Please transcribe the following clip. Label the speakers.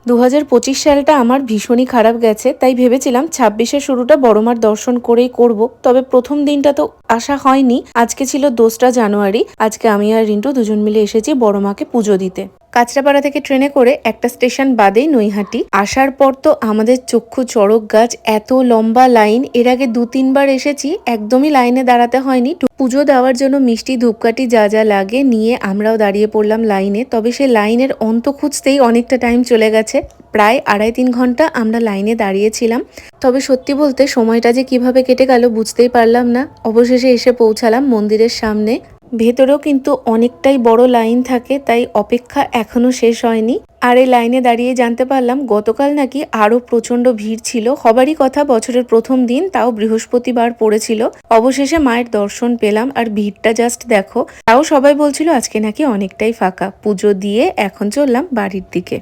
Speaker 1: 2025 সালটা আমার ভীষণই খারাপ গেছে, তাই ভেবেছিলাম 26-এর শুরুটা বড়মার দর্শন করেই করব। তবে প্রথম দিনটা তো আসা হয়নি। আজকে ছিল 2রা জানুয়ারি। আজকে আমি আর রিন্টু দুজন মিলে এসেছি বড়মাকে পুজো দিতে। কাঁচরাপাড়া থেকে ট্রেনে করে একটা স্টেশন বাদেই নৈহাটি। আসার পর তো আমাদের চক্ষু চড়ক গাছ, এত লম্বা লাইন। এর আগে 2-3 বার এসেছি, একদমই লাইনে দাঁড়াতে হয়নি। পুজো দেওয়ার জন্য মিষ্টি ধূপকাঠি যা যা লাগে নিয়ে আমরাও দাঁড়িয়ে পড়লাম লাইনে। তবে সে লাইনের অন্ত খুঁজতেই অনেকটা টাইম চলে গেছে। প্রায় 2.5-3 ঘন্টা আমরা লাইনে দাঁড়িয়েছিলাম। তবে সত্যি বলতে সময়টা যে কিভাবে কেটে গেল বুঝতেই পারলাম না। অবশেষে এসে পৌঁছালাম মন্দিরের সামনে। ভেতরেও কিন্তু অনেকটাই বড় লাইন থাকে, তাই অপেক্ষা এখনো শেষ হয়নি। আর এই লাইনে দাঁড়িয়ে জানতে পারলাম গতকাল নাকি আরো প্রচন্ড ভিড় ছিল। হবারই কথা, বছরের প্রথম দিন, তাও বৃহস্পতিবার পড়েছিল। অবশেষে মায়ের দর্শন পেলাম, আর ভিড়টা জাস্ট দেখো। তাও সবাই বলছিল আজকে নাকি অনেকটাই ফাঁকা। পুজো দিয়ে এখন চললাম বাড়ির দিকে।